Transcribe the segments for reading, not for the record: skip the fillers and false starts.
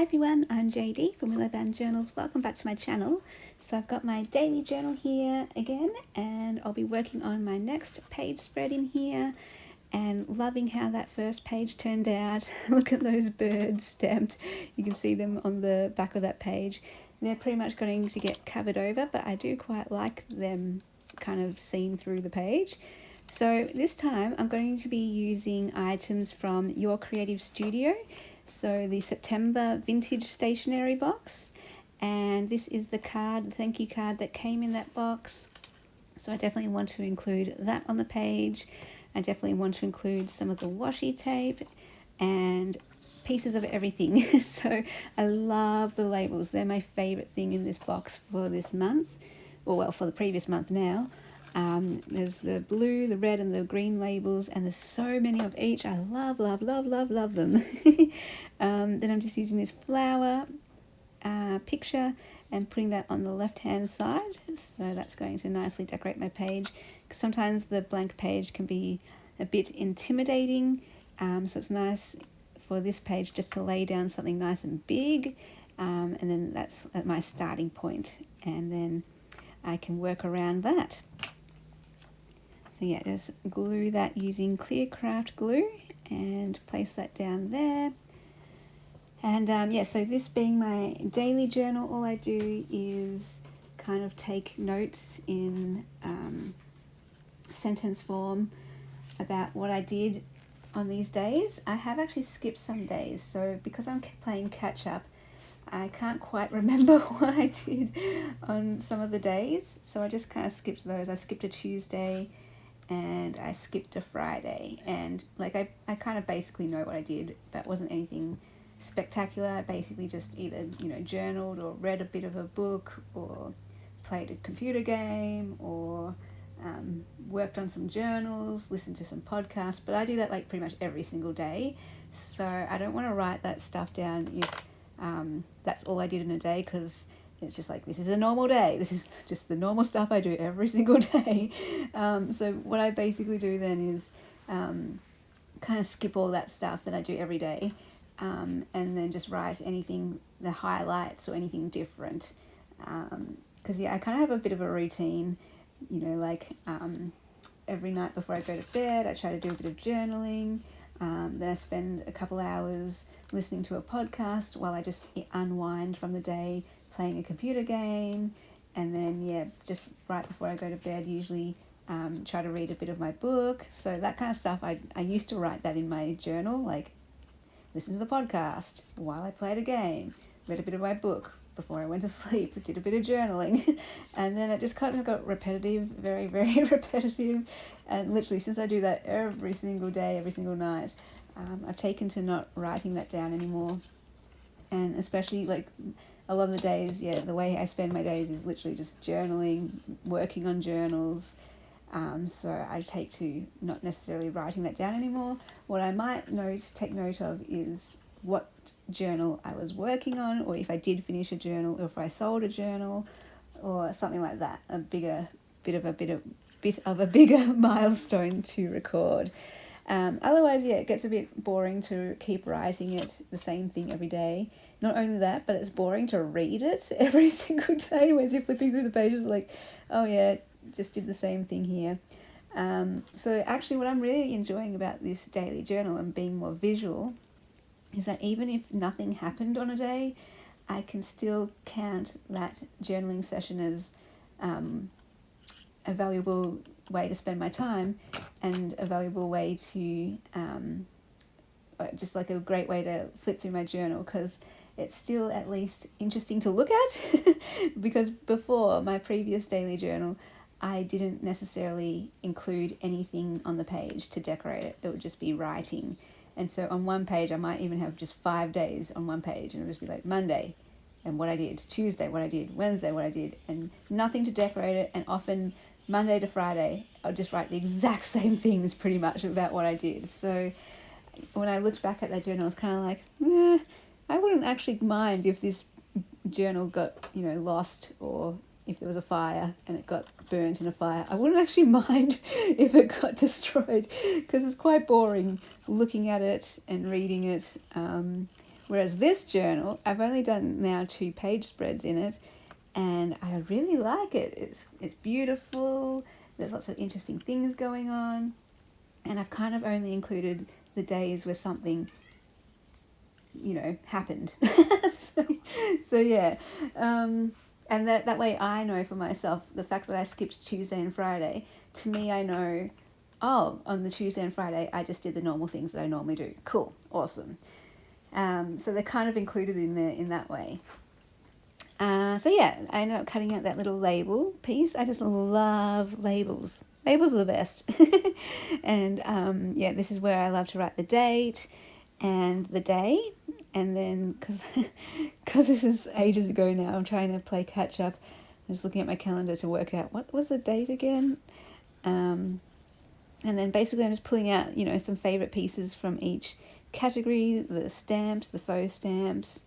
everyone, I'm JD from Willow Band Journals. Welcome back to my channel. So I've got my daily journal here again, and I'll be working on my next page spread in here and loving how that first page turned out. Look at those birds stamped. You can see them on the back of that page. They're pretty much going to get covered over, but I do quite like them kind of seen through the page. So this time I'm going to be using items from Your Creative Studio. So the September vintage stationery box, and this is the card, the thank you card that came in that box. So I definitely want to include that on the page. I definitely want to include some of the washi tape and pieces of everything. So I love the labels. They're my favorite thing in this box for this month, or well, for the previous month now. There's the blue, the red, and the green labels, and there's so many of each. I love them. Then I'm just using this flower picture and putting that on the left-hand side. So that's going to nicely decorate my page. Because sometimes the blank page can be a bit intimidating. So it's nice for this page just to lay down something nice and big. And then that's at my starting point. And then I can work around that. So yeah, just glue that using clear craft glue and place that down there. And so this being my daily journal, all I do is kind of take notes in sentence form about what I did on these days. I have actually skipped some days, so because I'm playing catch up, I can't quite remember what I did on some of the days. So I just kind of skipped those. I skipped a Tuesday, and I skipped a Friday, and like I kind of basically know what I did, but it wasn't anything spectacular. I basically just either journaled or read a bit of a book or played a computer game or worked on some journals, listened to some podcasts, but I do that like pretty much every single day. So I don't want to write that stuff down if that's all I did in a day, because it's just like, this is a normal day. This is just the normal stuff I do every single day. So what I basically do then is kind of skip all that stuff that I do every day, and then just write anything, the highlights or anything different. Because I kind of have a bit of a routine, every night before I go to bed, I try to do a bit of journaling. Then I spend a couple hours listening to a podcast while I just unwind from the day, playing a computer game, and then just right before I go to bed usually try to read a bit of my book. So that kind of stuff, I used to write that in my journal, like listen to the podcast while I played a game, read a bit of my book before I went to sleep, did a bit of journaling, and then it just kind of got repetitive, very, very repetitive, and literally since I do that every single day, every single night, I've taken to not writing that down anymore. And especially like a lot of the days, the way I spend my days is literally just journaling, working on journals. So I take to not necessarily writing that down anymore. What I might take note of is what journal I was working on, or if I did finish a journal, or if I sold a journal, or something like that. A bit of a bigger milestone to record. Otherwise, it gets a bit boring to keep writing it, the same thing every day. Not only that, but it's boring to read it every single day, whereas you're flipping through the pages like, oh yeah, just did the same thing here. So actually what I'm really enjoying about this daily journal and being more visual is that even if nothing happened on a day, I can still count that journaling session as a valuable way to spend my time, and a valuable way to just like a great way to flip through my journal, because it's still at least interesting to look at. Because before my previous daily journal, I didn't necessarily include anything on the page to decorate it. It would just be writing. And so on one page, I might even have just 5 days on one page, and it would just be like Monday and what I did, Tuesday what I did, Wednesday what I did, and nothing to decorate it. And often Monday to Friday, I'll just write the exact same things pretty much about what I did. So when I looked back at that journal, I was kind of like, I wouldn't actually mind if this journal got, lost, or if there was a fire and it got burnt in a fire. I wouldn't actually mind if it got destroyed, because it's quite boring looking at it and reading it. Whereas this journal, I've only done now 2-page spreads in it, and I really like it. It's beautiful. There's lots of interesting things going on, and I've kind of only included the days where something, happened. so yeah, and that way I know for myself, the fact that I skipped Tuesday and Friday, to me I know, oh, on the Tuesday and Friday I just did the normal things that I normally do. Cool, awesome. So they're kind of included in there in that way. So yeah, I ended up cutting out that little label piece. I just love labels. Labels are the best. And this is where I love to write the date and the day. And then, because this is ages ago now, I'm trying to play catch up. I'm just looking at my calendar to work out what was the date again. And then basically I'm just pulling out, some favourite pieces from each category, the stamps, the faux stamps,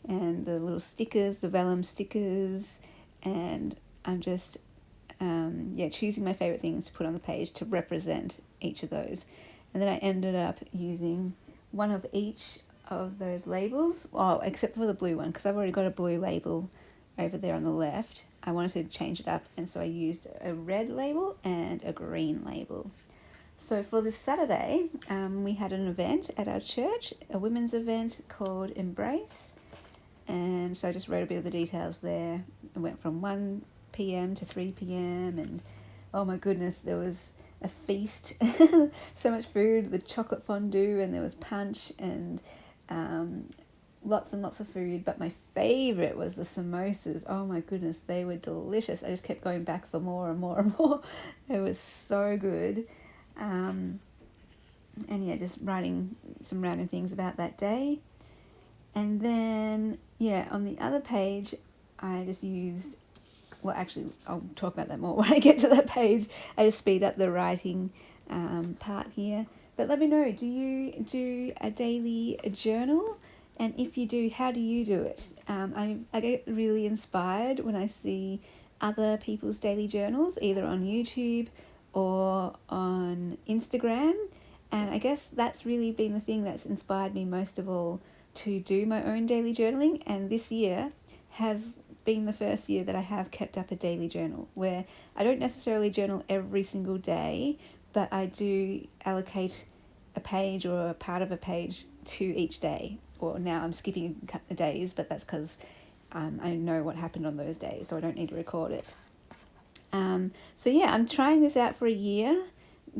and the little stickers, the vellum stickers, and I'm just choosing my favourite things to put on the page to represent each of those. And then I ended up using one of each of those labels, except for the blue one, because I've already got a blue label over there on the left. I wanted to change it up, and so I used a red label and a green label. So for this Saturday, we had an event at our church, a women's event called Embrace. And so I just wrote a bit of the details there. It went from 1 p.m. to 3 p.m. and oh my goodness, there was a feast. So much food, the chocolate fondue, and there was punch and lots and lots of food. But my favourite was the samosas. Oh my goodness, they were delicious. I just kept going back for more and more and more. It was so good. Just writing some random things about that day. And then, on the other page, I just used, I'll talk about that more when I get to that page. I just speed up the writing part here. But let me know, do you do a daily journal? And if you do, how do you do it? I get really inspired when I see other people's daily journals, either on YouTube or on Instagram. And I guess that's really been the thing that's inspired me most of all to do my own daily journaling. And this year has been the first year that I have kept up a daily journal, where I don't necessarily journal every single day, but I do allocate a page or a part of a page to each day. Or now I'm skipping days, but that's because I know what happened on those days, so I don't need to record it. I'm trying this out for a year,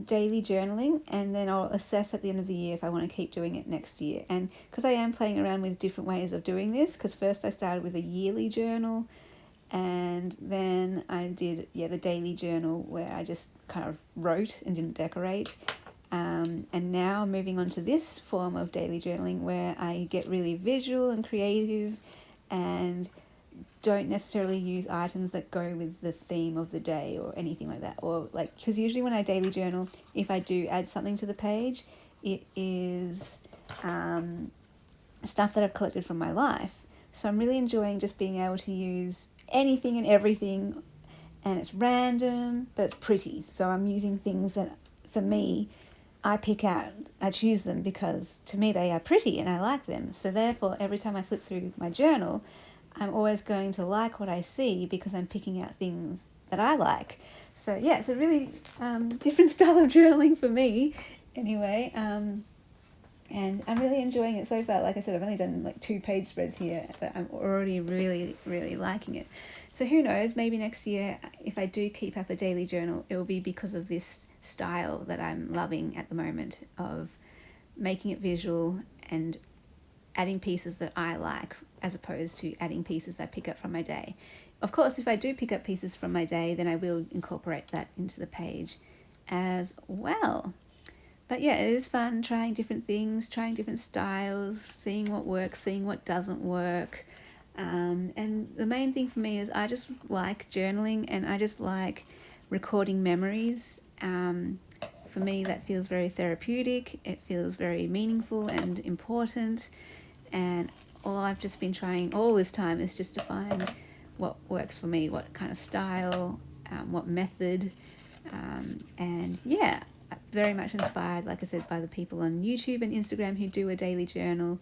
daily journaling, and then I'll assess at the end of the year if I want to keep doing it next year. And because I am playing around with different ways of doing this, because first I started with a yearly journal, and then I did the daily journal where I just kind of wrote and didn't decorate. And now I'm moving on to this form of daily journaling where I get really visual and creative and don't necessarily use items that go with the theme of the day or anything like that. Or because usually when I daily journal, if I do add something to the page, it is stuff that I've collected from my life. So I'm really enjoying just being able to use anything and everything, and it's random, but it's pretty. So I'm using things that, for me, I pick out, I choose them because to me they are pretty and I like them. So therefore, every time I flip through my journal, I'm always going to like what I see because I'm picking out things that I like. So it's a really different style of journaling for me anyway. And I'm really enjoying it so far. Like I said, I've only done 2-page spreads here, but I'm already really, really liking it. So who knows, maybe next year, if I do keep up a daily journal, it will be because of this style that I'm loving at the moment of making it visual and adding pieces that I like as opposed to adding pieces I pick up from my day. Of course, if I do pick up pieces from my day, then I will incorporate that into the page as well. But it is fun trying different things, trying different styles, seeing what works, seeing what doesn't work. And the main thing for me is I just like journaling and I just like recording memories. For me, that feels very therapeutic. It feels very meaningful and important. And all I've just been trying all this time is just to find what works for me, what kind of style, what method. Very much inspired, like I said, by the people on YouTube and Instagram who do a daily journal.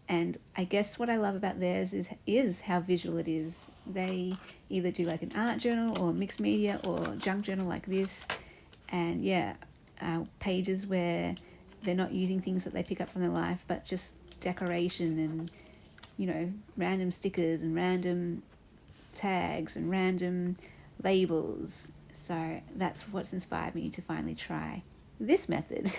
And I guess what I love about theirs is how visual it is. They either do like an art journal or mixed media or junk journal like this, and yeah, pages where they're not using things that they pick up from their life, but just decoration and, you know, random stickers and random tags and random labels. So that's what's inspired me to finally try this method.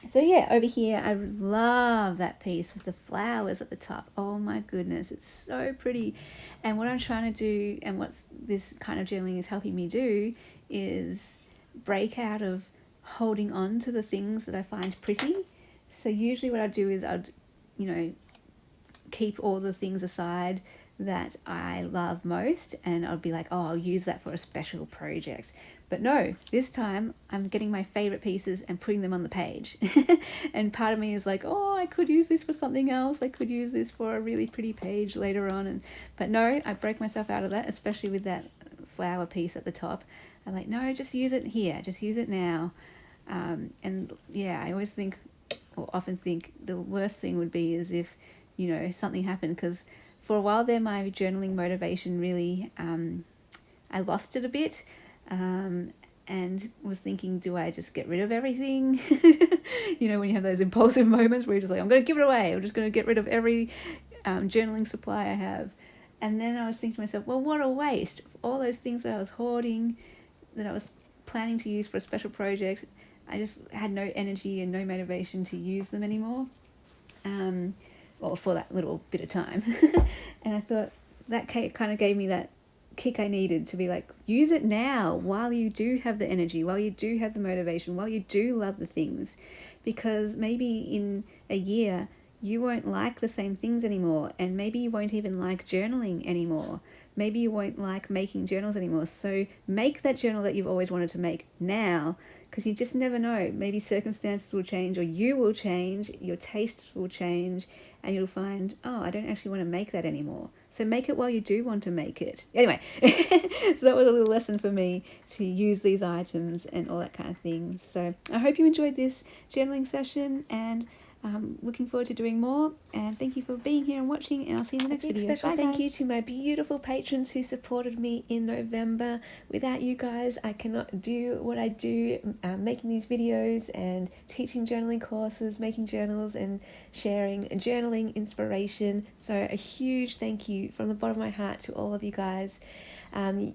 So yeah, over here I love that piece with the flowers at the top. Oh my goodness, it's so pretty. And what I'm trying to do, and what this kind of journaling is helping me do, is break out of holding on to the things that I find pretty. So usually what I do is I'd, you know, keep all the things aside that I love most, and I'll be like, oh, I'll use that for a special project. But no, this time I'm getting my favorite pieces and putting them on the page. And part of me is like, oh, I could use this for something else. I could use this for a really pretty page later on. But no, I break myself out of that, especially with that flower piece at the top. I'm like, no, just use it here. Just use it now. And yeah, I always think, or often think, the worst thing would be is if, you know, something happened, because for a while there my journaling motivation really, I lost it a bit, and was thinking, do I just get rid of everything? You know, when you have those impulsive moments where you're just like, I'm going to give it away, I'm just going to get rid of every journaling supply I have. And then I was thinking to myself, well, what a waste. All those things that I was hoarding, that I was planning to use for a special project, I just had no energy and no motivation to use them anymore. Or for that little bit of time. And I thought that kind of gave me that kick I needed to be like, use it now while you do have the energy, while you do have the motivation, while you do love the things. Because maybe in a year you won't like the same things anymore, and maybe you won't even like journaling anymore. Maybe you won't like making journals anymore. So make that journal that you've always wanted to make now, because you just never know. Maybe circumstances will change, or you will change, your tastes will change, and you'll find, oh, I don't actually want to make that anymore. So make it while you do want to make it. Anyway, so that was a little lesson for me to use these items and all that kind of thing. So I hope you enjoyed this journaling session, and looking forward to doing more. And thank you for being here and watching, and I'll see you in the next video. Special Bye, thank guys. you to my beautiful patrons who supported me in November. Without you guys, I cannot do what I do, making these videos and teaching journaling courses, making journals and sharing journaling inspiration. So a huge thank you from the bottom of my heart to all of you guys.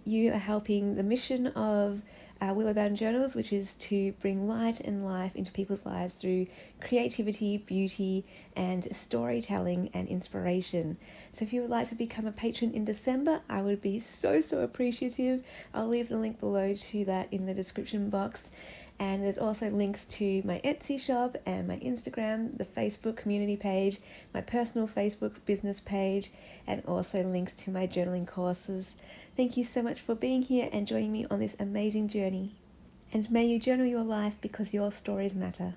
You are helping the mission of Willow Bound Journals, which is to bring light and life into people's lives through creativity, beauty, and storytelling and inspiration. So if you would like to become a patron in December, I would be so appreciative. I'll leave the link below to that in the description box. And there's also links to my Etsy shop and my Instagram, the Facebook community page, my personal Facebook business page, and also links to my journaling courses. Thank you so much for being here and joining me on this amazing journey. And may you journal your life, because your stories matter.